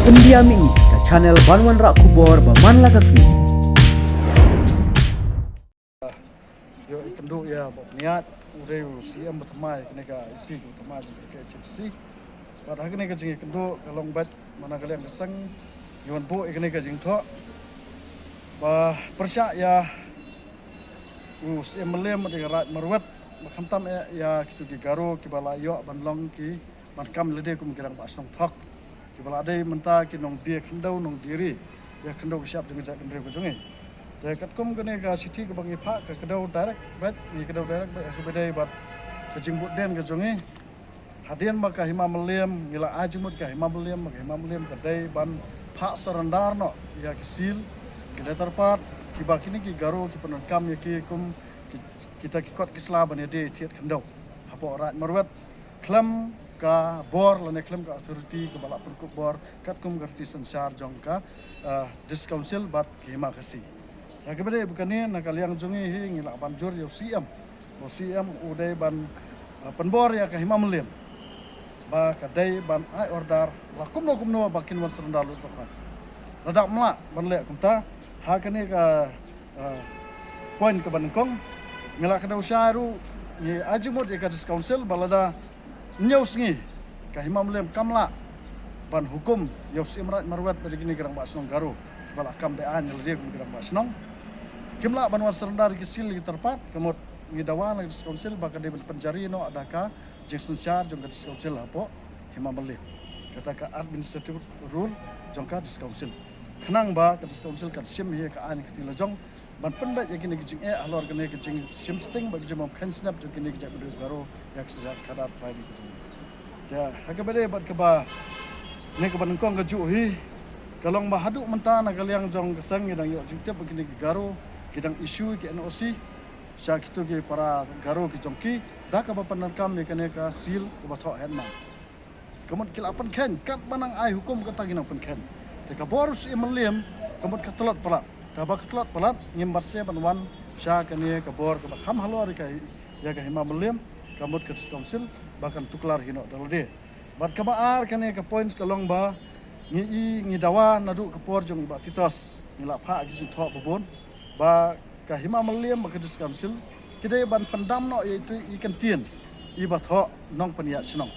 Pendiam ini ke channel Banwan Rak Kubor Baman Lakasmi. Yo ikandu ya niat udah siam bertemai kena ka isi bertemai juga ke CC. Pada hari ni ka jing ikandu kalong bat mana kali yang keseng yuan bo ikene ka jing tho. Ba persyak ya siam melem de rat marwat makhamtam ya kitu ki garo ki bala yo banlong ki mankam lede kum kirang pasong thok. Ki bala dei menta ki nong dia kendau nong diri ya kendau siap dengan jak kendre bujungi. Jadi kat kum kene ka siti ke bangi pak ke kedau direct bat ni kedau direct bat ke bedai bat ke jimbut den ke jongi hadian maka hima melem ngila ajimut ka hima melem ke dai ban pak sarandar no ya kisil kita terpat ki bakini ki garo ki penangkam ya ki kum kita ki kot kisla ban de tiat kendau hapo rat marwat klam ka bor lane klam ka authority ke balap pen bor kat kum gerti sensar jong ka discouncil bat ki hima kasi. Ya kemudian bukannya nak kalian jongi ngilak banjur yo siam udah ban penbor ya kahima melim ba kadai ban ai order la kumno bakin wan serendal tu kan radak melak ban lek kumta ha kene ka poin ke banengkong ngilak kada usyaru ni ajimut ya ka council balada nyausngi kahima melim kamla ban hukum yo simrat marwat begini gerang basnong garo bala kam de an dia gerang basnong Kimla banwan serendar kisil ki terpat kemut ngidawan lagi diskonsil baka de penjari no adaka Jason Shar jong ka diskonsil apo hima beli kata ka administrative rule jong ka diskonsil kenang ba ka diskonsil kan sim he ka an ki jong ban pendat ya kini gijing alor kene gijing sim sting ba gijing kan snap jong kini gijak bedu garo yak sejak kadar try di gijing ya hakabade bat ka ba ne ka banengkong ka juhi kalong mahaduk mentana kaliang jong kesang ngidang yo jing tep begini garo kidang isu ki NOC sya kitu ki para garo ki jongki da ka penerkam ni kene ka sil ke bathok henma kemut kilapan ken kat manang ai hukum kata ginang pen ken te ka borus imelem kemut ka telot palat da ba ka telot palat ngimbarse banwan sya kene ka bor ka kham halor ka ya ka hima melem kemut ka council bahkan tuklar hino dalde bat ka baar kene ka points ka long ba ngi dawa nadu ka por jong ba titos ngila pha gi thok bobon ba kahima meliem ba kedus council kidai ban pendam no yaitu ikan tien ibat ho nong penia snong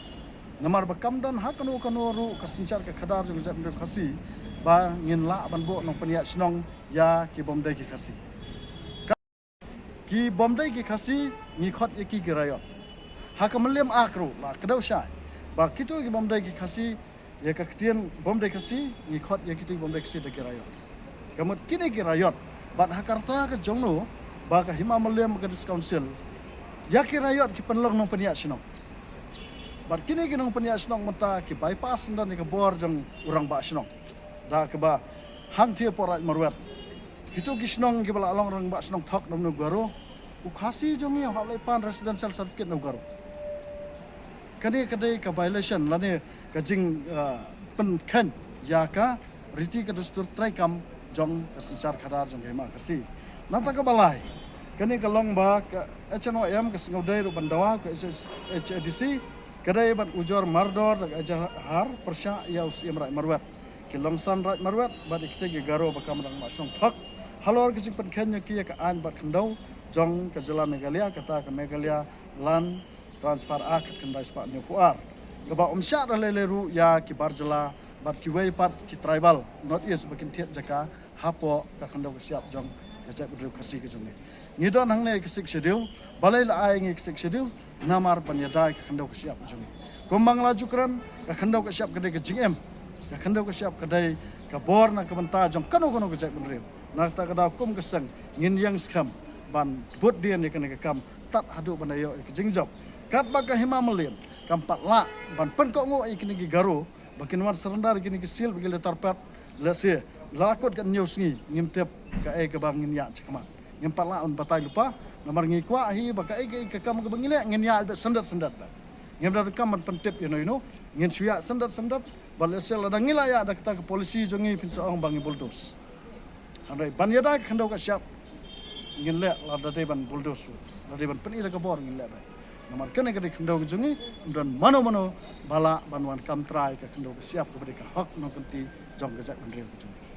namar ba kamdan ha kanu ru kasincar ka khadar jong jat khasi ba ngin la ban bo nong penia snong ya ki bomdai ki khasi ki bomdai ki khasi ni khot ki girayo ha ka meliem akru la kedau sha ba kitu ki bomdai ki khasi ya ka tien bomdai khasi ni khot ya kitu bomdai khasi de girayo kamut kini girayot bat hakarta ke jongno ba ka hima melem ke council ya kirayot ki penlong nong peniak snong bat kini ki nong peniak snong menta ki bypass ndan ke bor jong urang ba snong da ke ba hang tie porat marwat kitu ki snong ki bala along rang ba snong thok nom garo u khasi jong ya halai pan residential certificate no garo kani kadai ka violation lane ka jing pen khan ya ka riti ka dustur trai kam jong kesencar khadar jong hema kasi nanta ka balai kani ka long ba ka HNOM ka singodai ru bandawa ka HDC kadai ban ujor mardor ka har persya ya usim rai marwat ki longsan rai marwat ba ikte ge garo ba kamrang ma song thak halor ki sing pen khen ki ka an ba khandau jong ka jela Meghalaya kata ka Meghalaya lan transfer akat kendai spa ne puar ka ba umsya le ru ya ki barjela bat ki way pat ki tribal not is bakin tiat jaka hapo ka khandau siap jong jajak bedru khasi ke jong ni don hang ne kisik schedule balai la ai ngi kisik schedule namar panyada ka khandau siap jong gombang laju kran ka khandau ka siap kedai ke jing em ka khandau ka siap kedai ka bor na ka benta jong kanu ka jak bedru na ta ka da kum keseng ngin yang skam ban bud dia ni kene ka kam tat hadu banayo ke jing job kat ba ka hima melim kam pat la ban pen ko ngo ikini gi garo bakin wan serendar gini kisil bagi letar pet lese lakot kan nyusngi ngimtep ka ke bang nginya cekma ngimpat la on batai lupa nomor ngi kwa hi baka ke kam ke bangile nginya sendat ngim dar kam pentep you know ngin suya sendat balesel ada ngila ya ada kita ke polisi jongi pin soong bangi buldos andai banyada khandau ka siap ngin le la da ban buldos la ban pen ira ka bor ngin le Nomor kene ke kendo ke jungi dan mano bala banwan kam trai ke kendo ke siap ke hak no kenti jong ke jak bandril ke jungi.